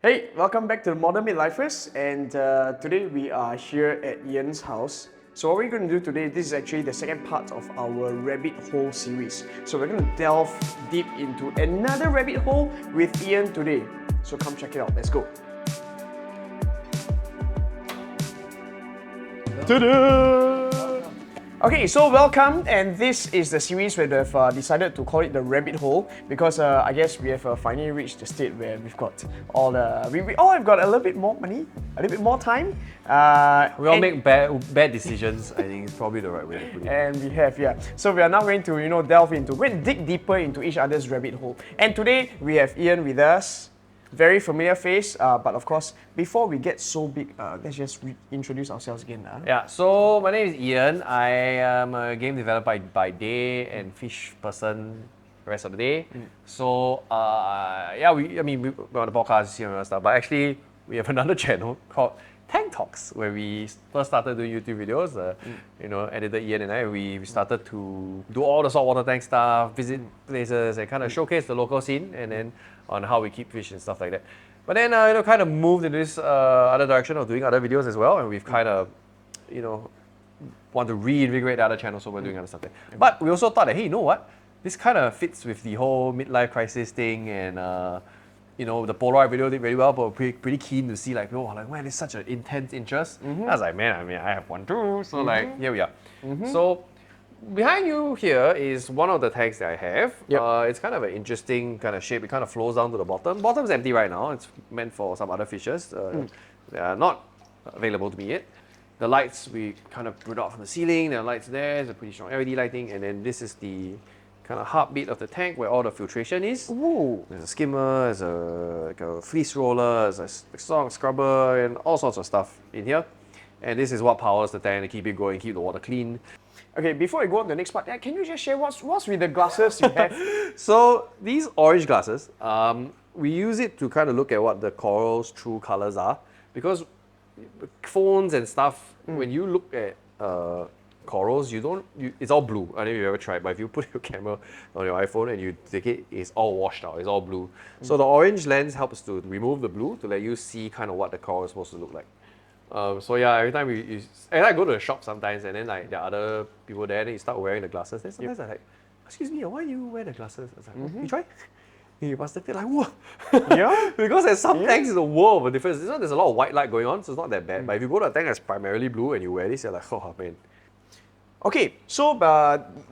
Hey, welcome back to the Modern Midlifers, and today we are here at Ian's house. So what we're going to do today, this is actually the second part of our rabbit hole series. So we're going to delve deep into another rabbit hole with Ian today. So come check it out, let's go. Ta-da! Okay, so welcome, and this is the series where we've decided to call it the rabbit hole because I guess we have finally reached the state where we've got all the we all have got a little bit more money, a little bit more time. We all make bad decisions. I think it's probably the right way to put it. And we have, yeah. So we are now going to delve into, we're going to dig deeper into each other's rabbit hole. And today we have Ian with us. Very familiar face, but of course, before we get so big, let's just introduce ourselves again. Yeah. So my name is Ian. I am a game developer by day and fish person the rest of the day. So yeah, we're on the podcast here and stuff. But actually, we have another channel called Tank Talks, where we first started doing YouTube videos. Editor Ian and I, we started to do all the saltwater tank stuff, visit places, and kind of showcase the local scene, and then on how we keep fish and stuff like that. But then, kind of moved in this other direction of doing other videos as well, and we've kind of, want to reinvigorate the other channel, so we're doing other stuff there. But we also thought that, hey, you know what? This kind of fits with the whole midlife crisis thing, and the Polaroid video did very well, but we're pretty keen to see like, man, it's such an intense interest. I was like, man, I have one too. So like, here we are. So behind you here is one of the tanks that I have. Yep. It's kind of an interesting kind of shape. It kind of flows down to the bottom. Bottom's empty right now. It's meant for some other fishes. They are not available to me yet. The lights we kind of put out from the ceiling. There are lights there. There's a pretty strong LED lighting, and then this is the kind of heartbeat of the tank where all the filtration is. Ooh. There's a skimmer, there's a fleece roller, there's a strong scrubber, and all sorts of stuff in here. And this is what powers the tank to keep it going, keep the water clean. Okay, before we go on to the next part, can you just share what's with the glasses you have? So these orange glasses, we use it to kind of look at what the coral's true colors are, because phones and stuff, when you look at corals, it's all blue. I don't know if you've ever tried, but if you put your camera on your iPhone and you take it, it's all washed out, it's all blue. So the orange lens helps to remove the blue to let you see kind of what the coral is supposed to look like. So yeah, every time I go to the shop sometimes, and then like there are other people there, then you start wearing the glasses, then sometimes I'm like, excuse me, why you wear the glasses? I was like, you try? You must feel like, whoa. Yeah? Because there's some tanks, it's a world of a difference. There's a lot of white light going on, so it's not that bad. But if you go to a tank that's primarily blue and you wear this, you're like, oh man. Okay, so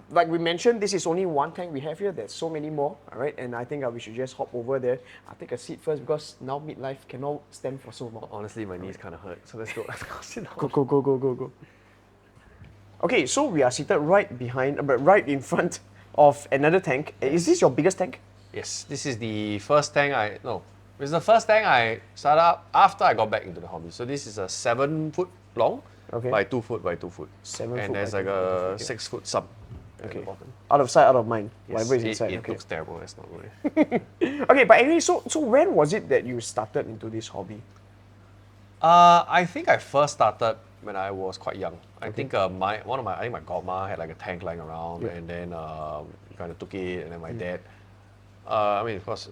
like we mentioned, this is only one tank we have here. There's so many more, all right? And I think we should just hop over there. I'll take a seat first because now midlife cannot stand for so long. Honestly, my knees kind of hurt, so let's go. Let's go sit down. Go. Okay, so we are seated right behind, but right in front of another tank. Is this your biggest tank? Yes, this is the first tank it's the first tank I started up after I got back into the hobby. So this is a 7 foot long by 2 foot by 2 foot. 7 foot and there's by like 2 a foot, 6 foot sub at the Okay. bottom. Out of sight, out of mind. Yes, Whatever is inside. it Okay. looks terrible, that's not good. Okay, but anyway, so when was it that you started into this hobby? I think I first started when I was quite young. I think my godma had like a tank lying around, and then we kind of took it, and then my dad, of course,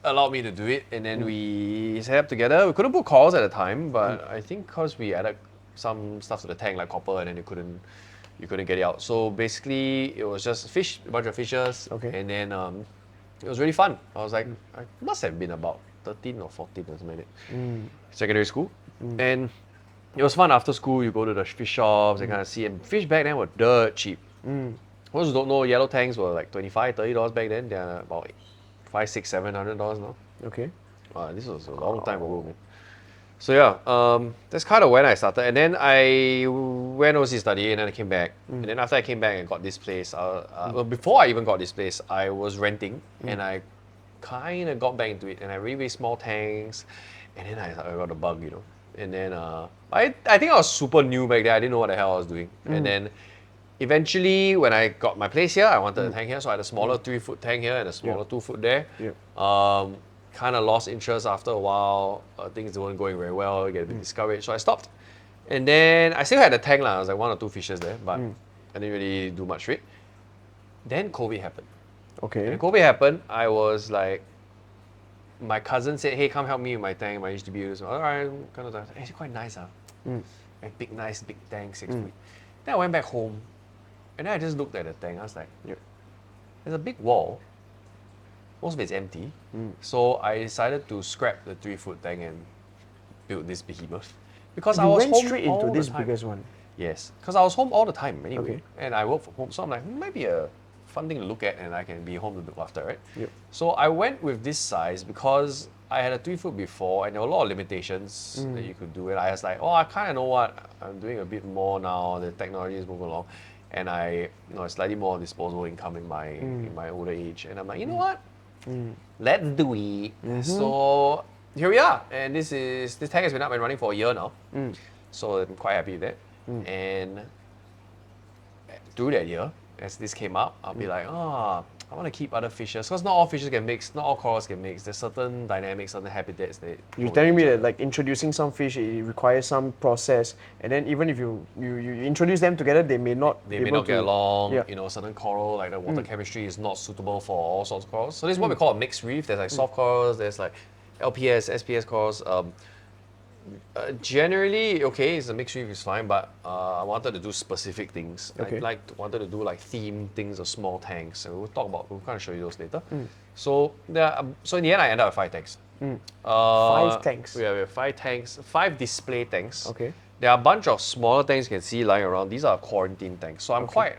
allowed me to do it, and then we set up together. We couldn't put corals at the time, but I think because we added some stuff to the tank like copper, and then you couldn't get it out. So basically, it was just fish, a bunch of fishes, and then it was really fun. I was like, I must have been about 13 or 14 or something like that. Secondary school, and it was fun. After school, you go to the fish shops and kind of see. And fish back then were dirt cheap. Those who don't know, yellow tanks were like $25, $30 back then. They're about $500, $600, $700 now. Okay. This was a long time ago, man. So yeah, that's kind of when I started. And then I went overseas study, and then I came back. And then after I came back and got this place, well, before I even got this place, I was renting, and I kind of got back into it. And I really small tanks, and then I got the bug, And then I think I was super new back then. I didn't know what the hell I was doing. And then eventually, when I got my place here, I wanted a tank here, so I had a smaller 3 foot tank here and a smaller 2 foot there. Kind of lost interest after a while. Things weren't going very well, get a bit discouraged, so I stopped. And then I still had a tank, I was like 1 or 2 fishes there, but I didn't really do much with it. Then COVID happened. Okay. When COVID happened, I was like, my cousin said, hey, come help me with my tank, my HDB. So, all right, kind of, it's quite nice. A big, nice, big tank, 6 feet. Then I went back home, and then I just looked at the tank. I was like, there's a big wall. Most of it's empty. So I decided to scrap the 3-foot tank and build this behemoth. Because I You was went home straight all into the this time. biggest one. Yes, because I was home all the time anyway, Okay. and I work from home. So I'm like, it might be a fun thing to look at, and I can be home to look after, right? Yep. So I went with this size because I had a 3-foot before, and there were a lot of limitations that you could do. And I was like, oh, I kind of know what I'm doing a bit more now. The technology is moving along, and I, slightly more disposable income in my older age. And I'm like, you know what? Let's do it. So here we are, and this tank has been up and running for a year now. So I'm quite happy with that. And through that year, as this came up, I'll be like, I want to keep other fishes, because not all fishes can mix, not all corals can mix. There's certain dynamics, certain habitats that You're go telling with me each that like introducing some fish, it requires some process, and then even if you introduce them together, they may not they be may able not get to, along. Yeah. Certain coral, like the water chemistry is not suitable for all sorts of corals. So this is what we call a mixed reef. There's like soft corals, there's like LPS, SPS corals. Generally, okay, it's a mixed reef is fine, but I wanted to do specific things. Okay. Wanted to do like themed things of small tanks. And we'll kind of show you those later. So so in the end, I ended up with 5 tanks. 5 tanks. We have 5 tanks, 5 display tanks. Okay. There are a bunch of smaller tanks you can see lying around. These are quarantine tanks. So I'm quite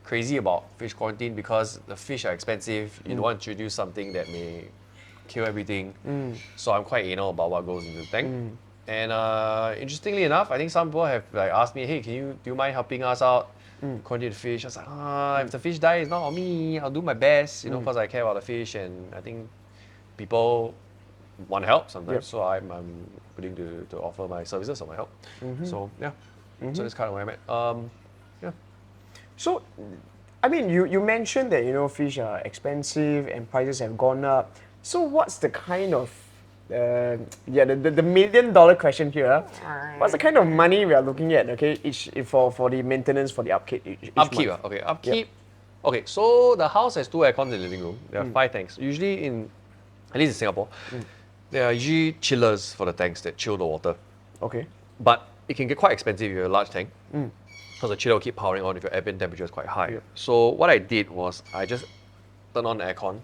crazy about fish quarantine because the fish are expensive. You don't want to introduce something that may kill everything. So I'm quite anal about what goes into the tank. And interestingly enough, I think some people have like asked me, hey, do you mind helping us out quarantine the fish? I was like, if the fish die, it's not on me. I'll do my best, because I care about the fish, and I think people want help sometimes. Yep. So I'm willing to offer my services or my help. So yeah, so that's kind of where I'm at. Yeah. So, I mean, you mentioned that fish are expensive and prices have gone up. So what's the kind of the $1 million question here? What's the kind of money we are looking at? Okay, for the maintenance, for the upkeep. Each Upkeep, month? okay. Upkeep. Okay, so the house has 2 aircons in the living room. There are 5 tanks. Usually at least in Singapore, there are usually chillers for the tanks that chill the water. Okay. But it can get quite expensive if you have a large tank, because the chiller will keep powering on if your ambient temperature is quite high. Yep. So what I did was I just turned on the aircon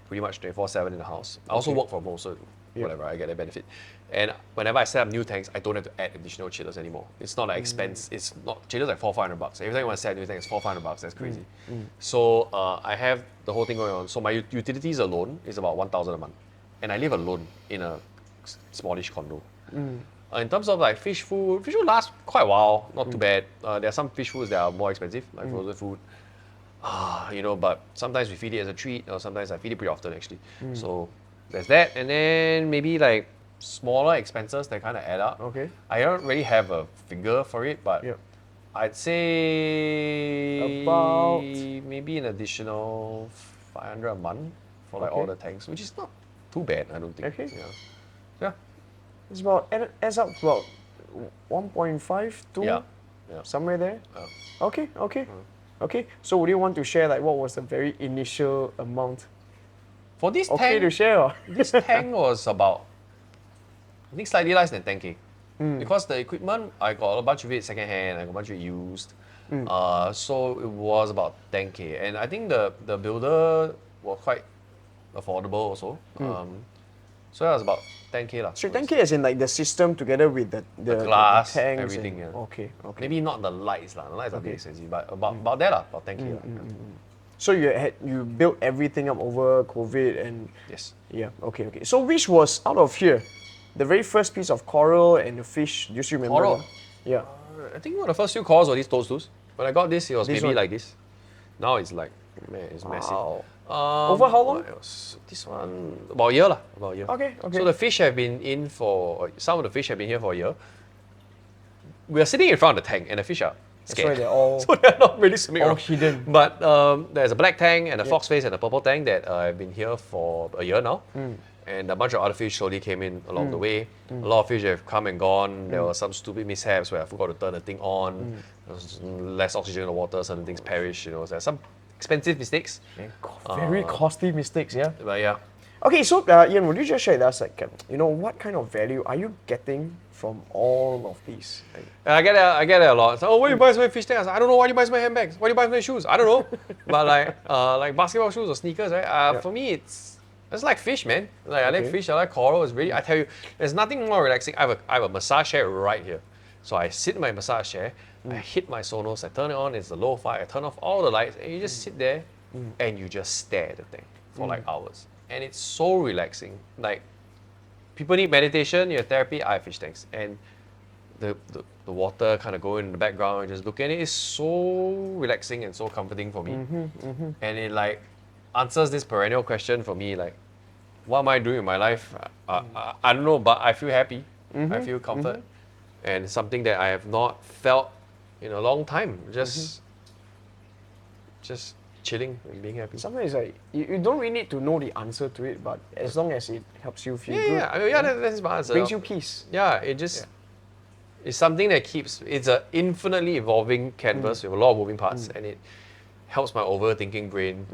pretty much 24/7 in the house. I also work from home, so whatever, I get a benefit. And whenever I set up new tanks, I don't have to add additional chillers anymore. It's not an expense. It's not chillers like $400-500. Every time you want to set a new tank, it's $400-500. That's crazy. So I have the whole thing going on. So my utilities alone is about $1,000 a month, and I live alone in a smallish condo. In terms of like fish food lasts quite a while, not too bad. There are some fish foods that are more expensive, like frozen food. But sometimes we feed it as a treat, or sometimes I feed it pretty often actually. So there's that, and then maybe like smaller expenses that kind of add up. Okay. I don't really have a figure for it, but Yep. I'd say About- maybe an additional $500 a month for like all Okay. the tanks, which is not too bad, I don't think. Okay. Yeah. It's about adds up to about 1.5, 2, Yeah. somewhere there. Yeah. Okay. Okay. So would you want to share like what was the very initial amount? For this Okay tank, to share. Or? this tank was about, I think, slightly less than 10K. Because the equipment, I got a bunch of it secondhand, I got a bunch of it used. So it was about 10K. And I think the builder was quite affordable also. So that was about 10K lah. So 10K as in like the system together with the glass, the tanks everything, and, yeah. Okay. Maybe not the lights lah. The lights are a bit expensive, but about that lah, about 10K lah. So you built everything up over COVID and Yes. yeah. Okay. So which was out of here, the very first piece of coral and the fish? Do you still remember? Coral? them? Yeah. I think one of the first few calls were these toadstools. When I got this, it was This maybe one? like this. Now it's like, man, it's massive. Wow. Over how long? what else? This one, about a year lah. About a year. Okay. So the fish have been in some of the fish have been here for a year. We are sitting in front of the tank and the fish are That's why scared. they're all So they're not really swimming all around. hidden. But there's a black tank and a foxface and a purple tank that have been here for a year now. And a bunch of other fish slowly came in along the way. A lot of fish have come and gone. There were some stupid mishaps where I forgot to turn the thing on. There was less oxygen in the water, certain things perish. So there's some expensive mistakes. very costly mistakes. Yeah. But yeah. Okay, so Ian, would you just share with us, like, what kind of value are you getting from all of these? Like, I get it a lot. So, oh, why do you buy so many fish tanks? I don't know. Why do you buy so many handbags? Why do you buy so many shoes? I don't know. But like basketball shoes or sneakers, right? For me, it's like fish, man. Like I like fish. I like coral. It's really. I tell you, there's nothing more relaxing. I have a massage chair right here. So I sit in my massage chair. I hit my Sonos. I turn it on. It's the lo-fi. I turn off all the lights, and you just sit there, and you just stare at the thing for like hours. And it's so relaxing. Like, people need meditation, your therapy, I have fish tanks. And the water kind of going in the background and just looking at it is so relaxing and so comforting for me. And it like answers this perennial question for me, like, what am I doing in my life? I don't know, but I feel happy. I feel comfort. And it's something that I have not felt in a long time. Just chilling and being happy. sometimes like you don't really need to know the answer to it, but as long as it helps you feel good, I mean, that's my answer. brings you peace. Yeah, it just it's something that keeps. It's an infinitely evolving canvas with a lot of moving parts, and it helps my overthinking brain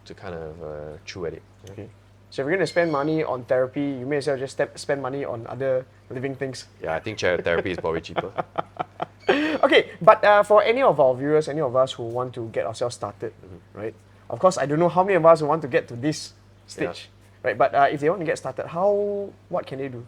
to kind of chew at it. Okay. So if you're going to spend money on therapy, you may as well just spend money on other living things. Yeah, I think chair therapy is probably cheaper. Okay, but for any of our viewers, any of us who want to get ourselves started, right? Of course, I don't know how many of us want to get to this stage, right? But if they want to get started, what can they do?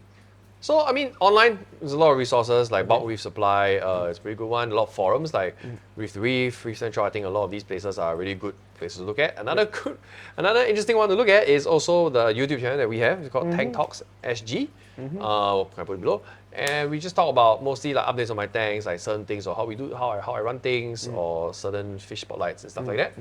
So, I mean, online, there's a lot of resources like Bulk Reef Supply, it's a pretty good one. A lot of forums like Reef the Reef, Reef Central. I think a lot of these places are really good places to look at. Another interesting one to look at is also the YouTube channel that we have. It's called Tank Talks SG. Can I put it below? And we just talk about mostly like updates on my tanks, like certain things, or how I run things, or certain fish spotlights and stuff like that.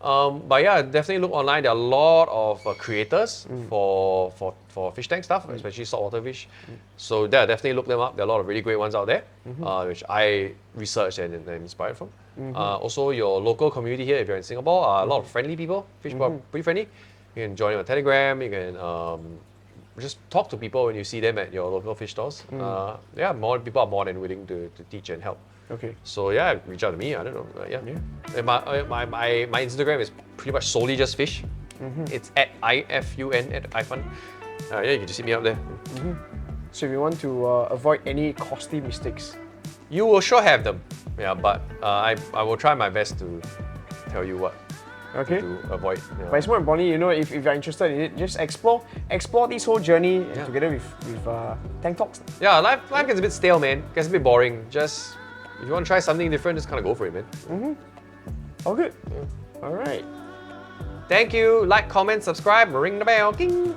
But yeah, definitely look online. There are a lot of creators for fish tank stuff, especially saltwater fish. So yeah, definitely look them up. There are a lot of really great ones out there, which I researched and inspired from. Also, your local community here, if you're in Singapore, are a lot of friendly people. Fish people are pretty friendly. You can join on Telegram. You can just talk to people when you see them at your local fish stores. Yeah, more people are more than willing to teach and help. Okay. So yeah, reach out to me. I don't know. And my Instagram is pretty much solely just fish. It's at IFUN. Yeah, you can just hit me up there. So if you want to avoid any costly mistakes, You will sure have them. Yeah, but I will try my best to tell you what to avoid. But it's more importantly, if you're interested in it, just explore this whole journey together with Tank Talks. Yeah, life gets a bit stale, man. Gets a bit boring. Just if you want to try something different, just kind of go for it, man. All good. All right. Thank you. Like, comment, subscribe, ring the bell. Ding.